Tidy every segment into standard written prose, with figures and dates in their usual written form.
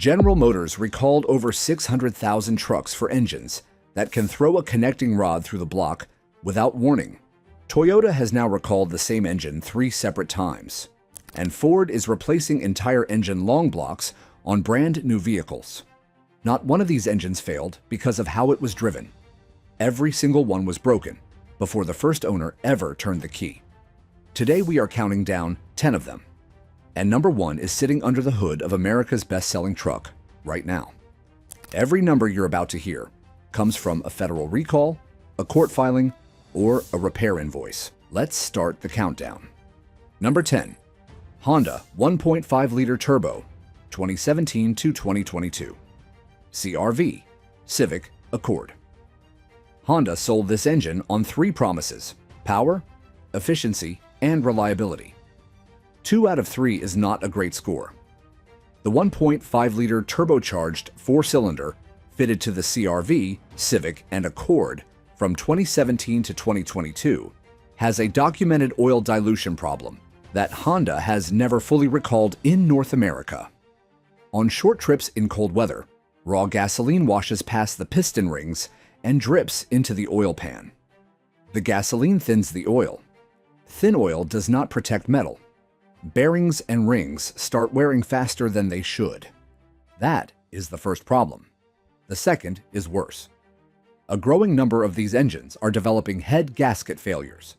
General Motors recalled over 600,000 trucks for engines that can throw a connecting rod through the block without warning. Toyota has now recalled the same engine 3 separate times, and Ford is replacing entire engine long blocks on brand new vehicles. Not one of these engines failed because of how it was driven. Every single one was broken before the first owner ever turned the key. Today we are counting down 10 of them, and number 1 is sitting under the hood of America's best-selling truck right now. Every number you're about to hear comes from a federal recall, a court filing, or a repair invoice. Let's start the countdown. Number 10. Honda 1.5-liter turbo, 2017 to 2022. CR-V, Civic Accord. Honda sold this engine on 3 promises: power, efficiency, and reliability. 2 out of 3 is not a great score. The 1.5-liter turbocharged 4-cylinder fitted to the CR-V, Civic, and Accord from 2017 to 2022 has a documented oil dilution problem that Honda has never fully recalled in North America. On short trips in cold weather, raw gasoline washes past the piston rings and drips into the oil pan. The gasoline thins the oil. Thin oil does not protect metal. Bearings and rings start wearing faster than they should. That is the first problem. The second is worse. A growing number of these engines are developing head gasket failures,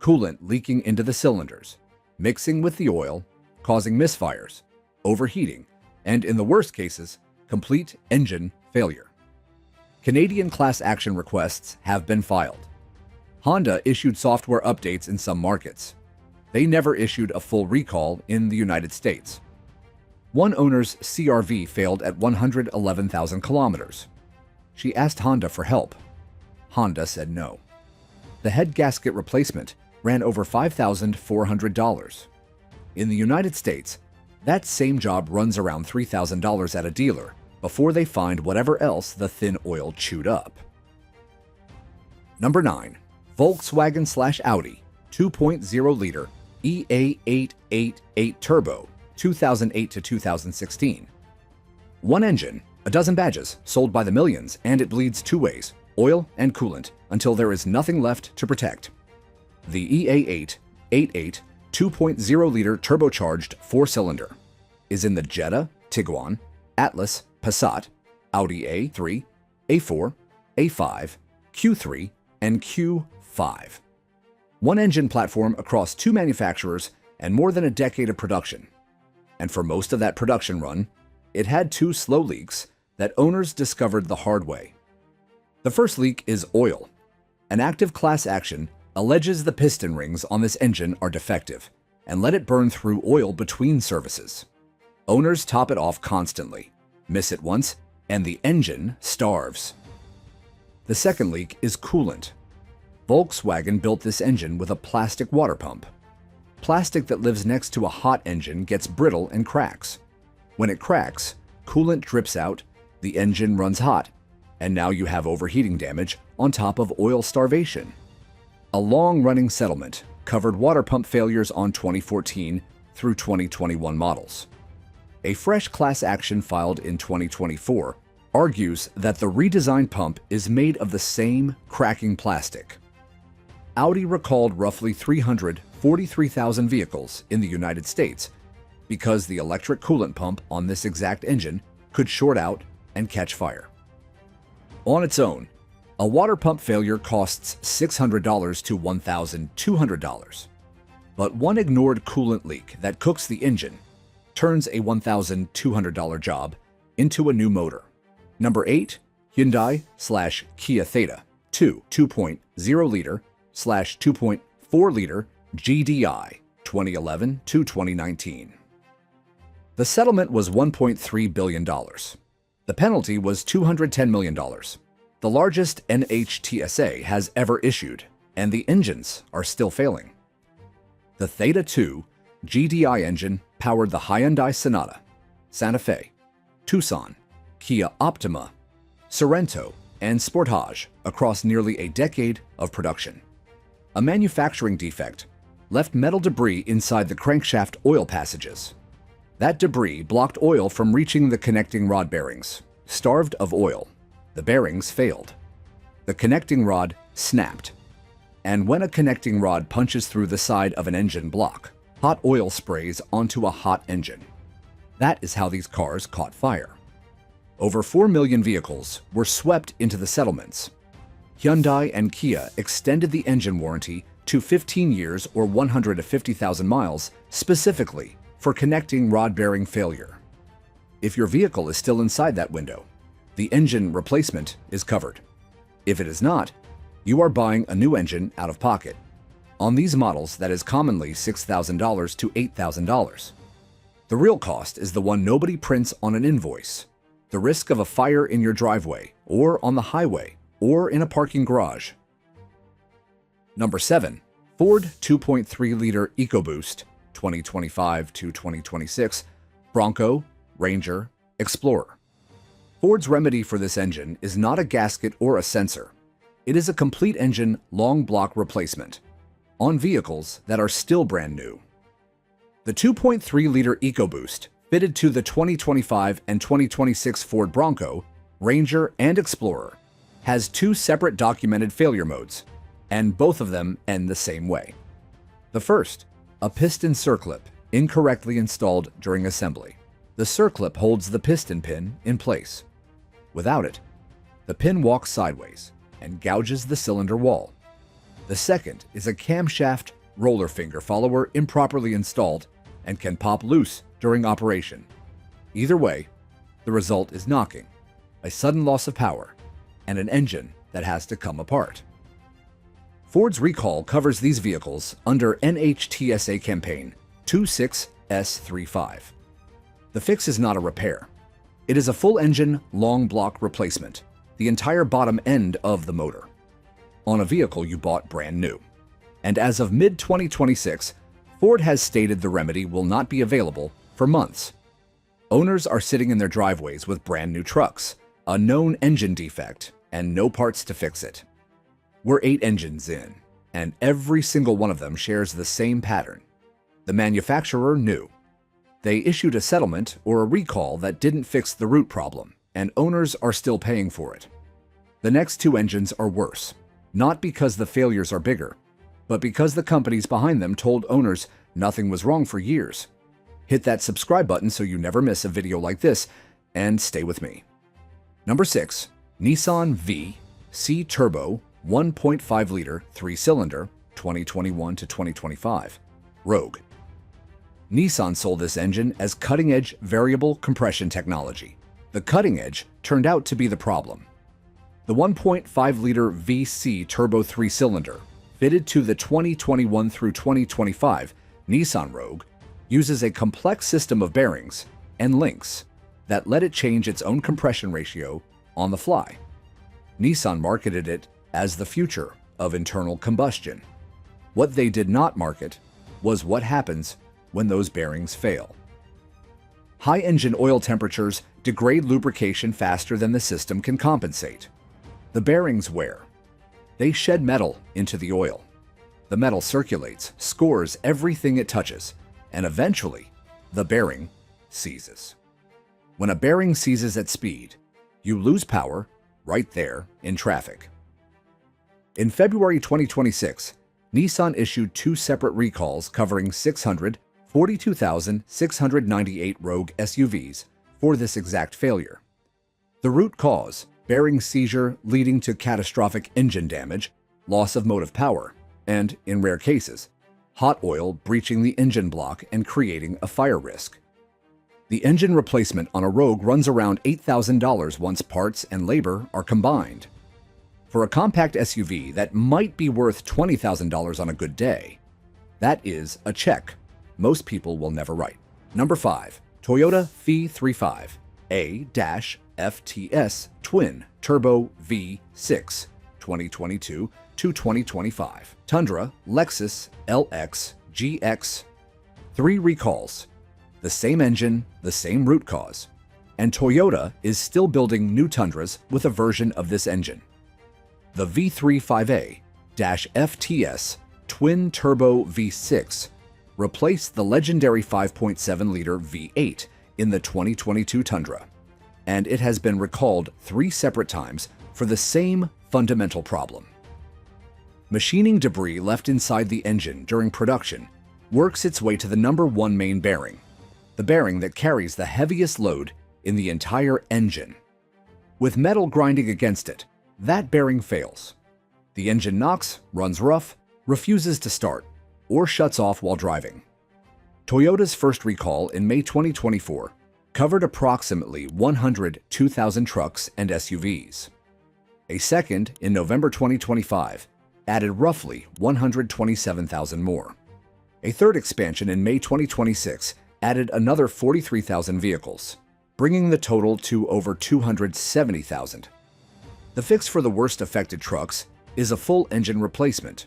coolant leaking into the cylinders, mixing with the oil, causing misfires, overheating, and in the worst cases, complete engine failure. Canadian class action requests have been filed. Honda issued software updates in some markets. They never issued a full recall in the United States. One owner's CR-V failed at 111,000 kilometers. She asked Honda for help. Honda said no. The head gasket replacement ran over $5,400. In the United States, that same job runs around $3,000 at a dealer before they find whatever else the thin oil chewed up. Number 9. Volkswagen/Audi 2.0-liter EA888 Turbo, 2008 to 2016. One engine, a dozen badges, sold by the millions, and it bleeds 2 ways, oil and coolant, until there is nothing left to protect. The EA888 2.0-liter turbocharged 4-cylinder is in the Jetta, Tiguan, Atlas, Passat, Audi A3, A4, A5, Q3, and Q5. One engine platform across 2 manufacturers and more than a decade of production. And for most of that production run, it had 2 slow leaks that owners discovered the hard way. The first leak is oil. An active class action alleges the piston rings on this engine are defective and let it burn through oil between services. Owners top it off constantly, miss it once, and the engine starves. The second leak is coolant. Volkswagen built this engine with a plastic water pump. Plastic that lives next to a hot engine gets brittle and cracks. When it cracks, coolant drips out, the engine runs hot, and now you have overheating damage on top of oil starvation. A long-running settlement covered water pump failures on 2014 through 2021 models. A fresh class action filed in 2024 argues that the redesigned pump is made of the same cracking plastic. Audi recalled roughly 343,000 vehicles in the United States because the electric coolant pump on this exact engine could short out and catch fire. On its own, a water pump failure costs $600 to $1,200. But one ignored coolant leak that cooks the engine turns a $1,200 job into a new motor. Number 8. Hyundai/Kia Theta II 2.0-liter/2.4-liter GDI 2011 to 2019. The settlement was $1.3 billion. The penalty was $210 million, the largest NHTSA has ever issued, and the engines are still failing. The Theta II GDI engine powered the Hyundai Sonata, Santa Fe, Tucson, Kia Optima, Sorento, and Sportage across nearly a decade of production. A manufacturing defect left metal debris inside the crankshaft oil passages. That debris blocked oil from reaching the connecting rod bearings. Starved of oil, the bearings failed. The connecting rod snapped. And when a connecting rod punches through the side of an engine block, hot oil sprays onto a hot engine. That is how these cars caught fire. Over 4 million vehicles were swept into the settlements. Hyundai and Kia extended the engine warranty to 15 years or 150,000 miles specifically for connecting rod bearing failure. If your vehicle is still inside that window, the engine replacement is covered. If it is not, you are buying a new engine out of pocket. On these models, that is commonly $6,000 to $8,000. The real cost is the one nobody prints on an invoice: the risk of a fire in your driveway, or on the highway, or in a parking garage. Number 7. Ford 2.3-liter EcoBoost 2025 to 2026, Bronco, Ranger, Explorer. Ford's remedy for this engine is not a gasket or a sensor. It is a complete engine long block replacement on vehicles that are still brand new. The 2.3-liter EcoBoost fitted to the 2025 and 2026 Ford Bronco, Ranger, and Explorer has 2 separate documented failure modes, and both of them end the same way. The first, a piston circlip incorrectly installed during assembly. The circlip holds the piston pin in place. Without it, the pin walks sideways and gouges the cylinder wall. The second is a camshaft roller finger follower improperly installed and can pop loose during operation. Either way, the result is knocking, a sudden loss of power, and an engine that has to come apart. Ford's recall covers these vehicles under NHTSA campaign 26S35. The fix is not a repair. It is a full engine long block replacement, the entire bottom end of the motor, on a vehicle you bought brand new. And as of mid-2026, Ford has stated the remedy will not be available for months. Owners are sitting in their driveways with brand new trucks, a known engine defect, and no parts to fix it. We're 8 engines in, and every single one of them shares the same pattern. The manufacturer knew. They issued a settlement or a recall that didn't fix the root problem, and owners are still paying for it. The next 2 engines are worse, not because the failures are bigger, but because the companies behind them told owners nothing was wrong for years. Hit that subscribe button so you never miss a video like this, and stay with me. Number 6. Nissan VC-Turbo 1.5-liter 3-cylinder 2021 to 2025, Rogue. Nissan sold this engine as cutting-edge variable compression technology. The cutting edge turned out to be the problem. The 1.5-liter VC-Turbo 3-cylinder, fitted to the 2021 through 2025 Nissan Rogue, uses a complex system of bearings and links that let it change its own compression ratio on the fly. Nissan marketed it as the future of internal combustion. What they did not market was what happens when those bearings fail. High engine oil temperatures degrade lubrication faster than the system can compensate. The bearings wear. They shed metal into the oil. The metal circulates, scores everything it touches, and eventually, the bearing seizes. When a bearing seizes at speed, you lose power right there in traffic. In February 2026, Nissan issued 2 separate recalls covering 642,698 Rogue SUVs for this exact failure. The root cause, bearing seizure leading to catastrophic engine damage, loss of motive power, and, in rare cases, hot oil breaching the engine block and creating a fire risk. The engine replacement on a Rogue runs around $8,000 once parts and labor are combined. For a compact SUV that might be worth $20,000 on a good day, that is a check most people will never write. Number 5. Toyota V35A-FTS Twin Turbo V6 2022 to 2025. Tundra, Lexus LX GX. 3 recalls. The same engine, the same root cause. And Toyota is still building new Tundras with a version of this engine. The V35A-FTS Twin Turbo V6 replaced the legendary 5.7-liter V8 in the 2022 Tundra, and it has been recalled 3 separate times for the same fundamental problem. Machining debris left inside the engine during production works its way to the number 1 main bearing, the bearing that carries the heaviest load in the entire engine. With metal grinding against it, that bearing fails. The engine knocks, runs rough, refuses to start, or shuts off while driving. Toyota's first recall in May 2024 covered approximately 102,000 trucks and SUVs. A second, in November 2025, added roughly 127,000 more. A third expansion in May 2026 added another 43,000 vehicles, bringing the total to over 270,000. The fix for the worst affected trucks is a full engine replacement,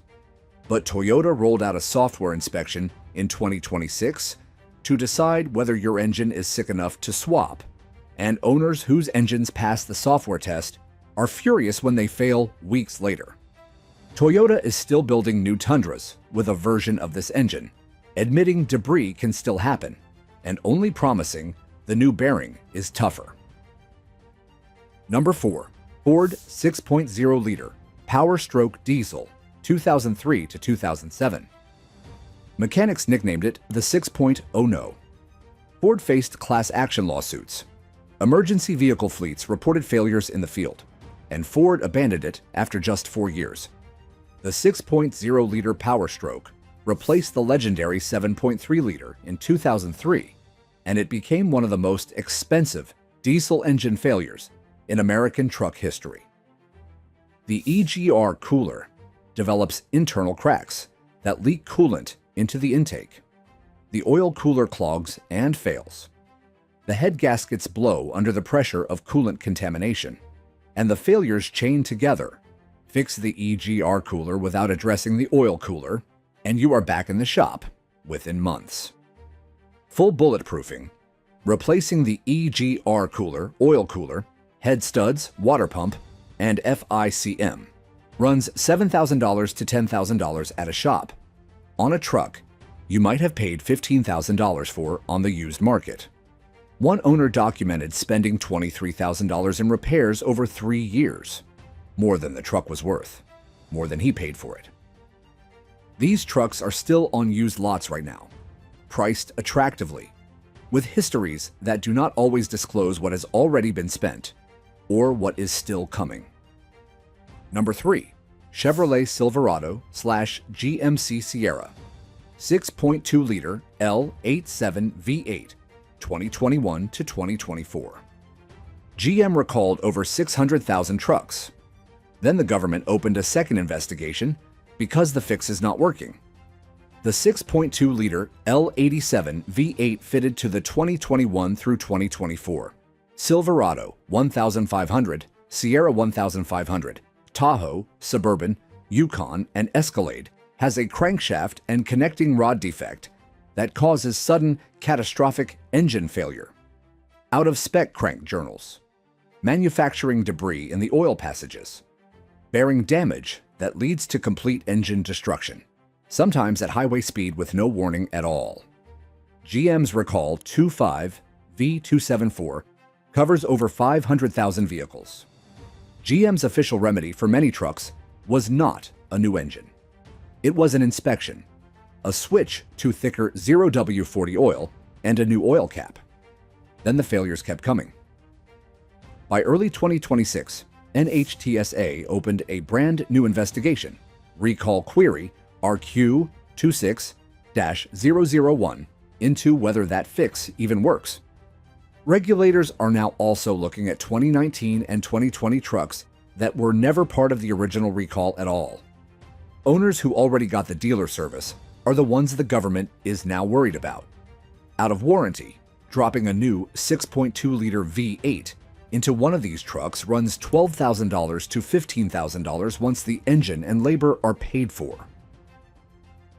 but Toyota rolled out a software inspection in 2026 to decide whether your engine is sick enough to swap, and owners whose engines pass the software test are furious when they fail weeks later. Toyota is still building new Tundras with a version of this engine, admitting debris can still happen, and only promising the new bearing is tougher. Number 4. Ford 6.0-liter Power Stroke Diesel, 2003 to 2007. Mechanics nicknamed it the 6.0 No. Ford faced class action lawsuits. Emergency vehicle fleets reported failures in the field, and Ford abandoned it after just 4 years. The 6.0-liter Power Stroke replaced the legendary 7.3-liter in 2003, and it became one of the most expensive diesel engine failures in American truck history. The EGR cooler develops internal cracks that leak coolant into the intake. The oil cooler clogs and fails. The head gaskets blow under the pressure of coolant contamination, and the failures chain together. Fix the EGR cooler without addressing the oil cooler, and you are back in the shop within months. Full bulletproofing, replacing the EGR cooler, oil cooler, head studs, water pump, and FICM, runs $7,000 to $10,000 at a shop. On a truck, you might have paid $15,000 for on the used market. One owner documented spending $23,000 in repairs over 3 years, more than the truck was worth, more than he paid for it. These trucks are still on used lots right now, priced attractively, with histories that do not always disclose what has already been spent or what is still coming. Number 3. Chevrolet Silverado / GMC Sierra 6.2-liter L87 V8, 2021 to 2024. GM recalled over 600,000 trucks. Then the government opened a second investigation because the fix is not working. The 6.2-liter L87 V8 fitted to the 2021 through 2024 Silverado 1500, Sierra 1500, Tahoe, Suburban, Yukon, and Escalade has a crankshaft and connecting rod defect that causes sudden, catastrophic engine failure. Out-of-spec crank journals. Manufacturing debris in the oil passages. Bearing damage that leads to complete engine destruction, sometimes at highway speed with no warning at all. GM's recall 25 V274 covers over 500,000 vehicles. GM's official remedy for many trucks was not a new engine. It was an inspection, a switch to thicker 0W40 oil, and a new oil cap. Then the failures kept coming. By early 2026, NHTSA opened a brand new investigation, Recall Query RQ26-001, into whether that fix even works. Regulators are now also looking at 2019 and 2020 trucks that were never part of the original recall at all. Owners who already got the dealer service are the ones the government is now worried about. Out of warranty, dropping a new 6.2-liter V8 into one of these trucks runs $12,000 to $15,000 once the engine and labor are paid for.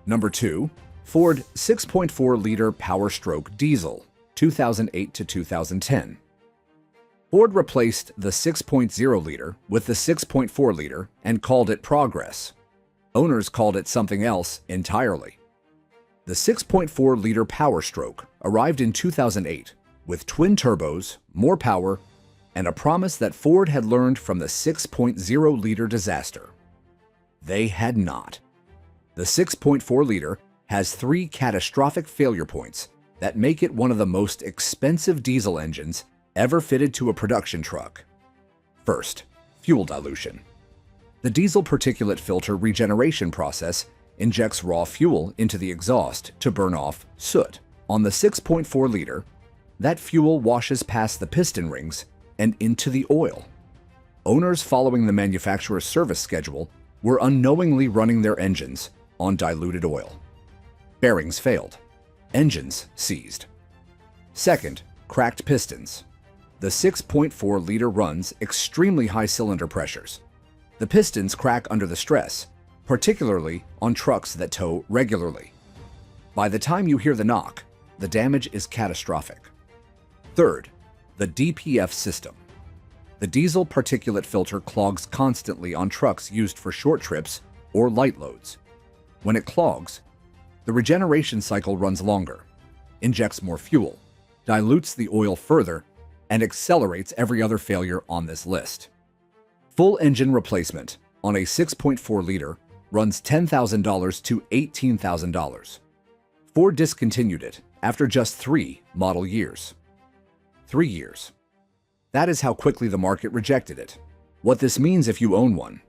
Number 2. Ford 6.4-liter Power Stroke Diesel, 2008 to 2010. Ford replaced the 6.0-liter with the 6.4-liter and called it Progress. Owners called it something else entirely. The 6.4-liter Power Stroke arrived in 2008 with twin turbos, more power, and a promise that Ford had learned from the 6.0-liter disaster. They had not. The 6.4-liter has 3 catastrophic failure points that make it one of the most expensive diesel engines ever fitted to a production truck. First, fuel dilution. The diesel particulate filter regeneration process injects raw fuel into the exhaust to burn off soot. On the 6.4-liter, that fuel washes past the piston rings and into the oil. Owners following the manufacturer's service schedule were unknowingly running their engines on diluted oil. Bearings failed. Engines seized. Second, cracked pistons. The 6.4-liter runs extremely high cylinder pressures. The pistons crack under the stress, particularly on trucks that tow regularly. By the time you hear the knock, the damage is catastrophic. Third, the DPF system. The diesel particulate filter clogs constantly on trucks used for short trips or light loads. When it clogs, the regeneration cycle runs longer, injects more fuel, dilutes the oil further, and accelerates every other failure on this list. Full engine replacement on a 6.4-liter runs $10,000 to $18,000. Ford discontinued it after just 3 model years. 3 years. That is how quickly the market rejected it. What this means if you own one: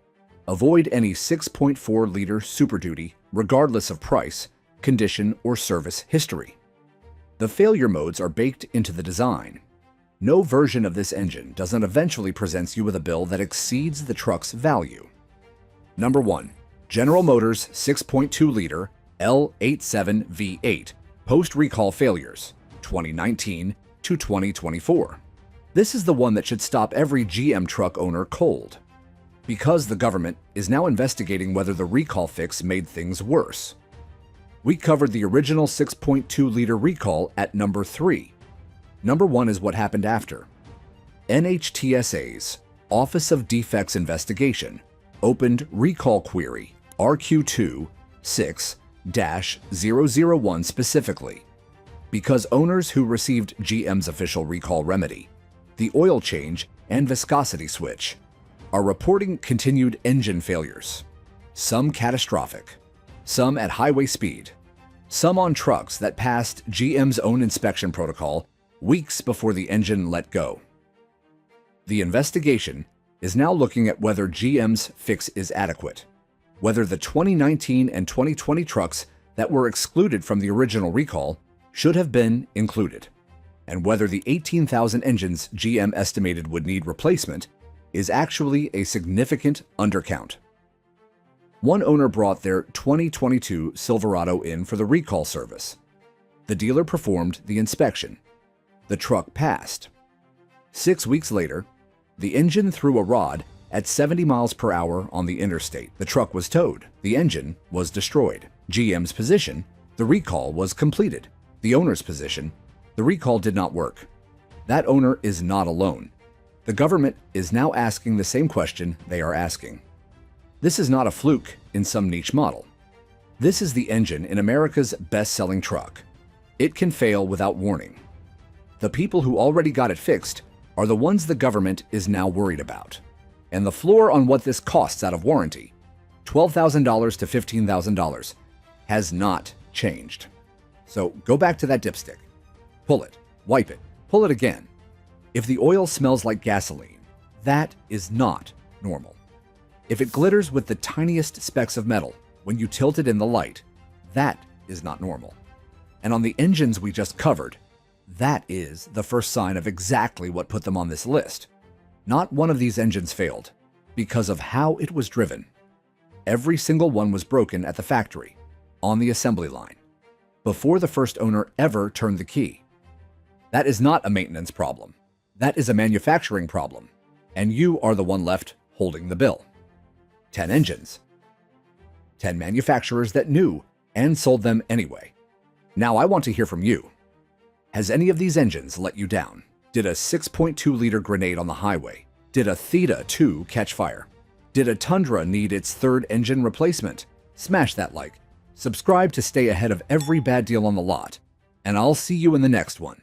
avoid any 6.4-liter Super Duty regardless of price, condition, or service history. The failure modes are baked into the design. No version of this engine doesn't eventually present you with a bill that exceeds the truck's value. Number 1. General Motors 6.2-liter L87 V8 post-recall failures, 2019 to 2024. This is the one that should stop every GM truck owner cold, because the government is now investigating whether the recall fix made things worse. We covered the original 6.2-liter recall at number 3. Number 1 is what happened after. NHTSA's Office of Defects Investigation opened recall query RQ2-6-001 specifically because owners who received GM's official recall remedy, the oil change and viscosity switch, are reporting continued engine failures, some catastrophic, some at highway speed, some on trucks that passed GM's own inspection protocol weeks before the engine let go. The investigation is now looking at whether GM's fix is adequate, whether the 2019 and 2020 trucks that were excluded from the original recall should have been included, and whether the 18,000 engines GM estimated would need replacement is actually a significant undercount. One owner brought their 2022 Silverado in for the recall service. The dealer performed the inspection. The truck passed. 6 weeks later, the engine threw a rod at 70 miles per hour on the interstate. The truck was towed. The engine was destroyed. GM's position: the recall was completed. The owner's position: the recall did not work. That owner is not alone. The government is now asking the same question they are asking. This is not a fluke in some niche model. This is the engine in America's best-selling truck. It can fail without warning. The people who already got it fixed are the ones the government is now worried about. And the floor on what this costs out of warranty, $12,000 to $15,000, has not changed. So go back to that dipstick. Pull it, wipe it, pull it again. If the oil smells like gasoline, that is not normal. If it glitters with the tiniest specks of metal when you tilt it in the light, that is not normal. And on the engines we just covered, that is the first sign of exactly what put them on this list. Not one of these engines failed because of how it was driven. Every single one was broken at the factory, on the assembly line, before the first owner ever turned the key. That is not a maintenance problem. That is a manufacturing problem, and you are the one left holding the bill. 10 engines. 10 manufacturers that knew and sold them anyway. Now I want to hear from you. Has any of these engines let you down? Did a 6.2-liter grenade on the highway? Did a Theta II catch fire? Did a Tundra need its third engine replacement? Smash that like. Subscribe to stay ahead of every bad deal on the lot, and I'll see you in the next one.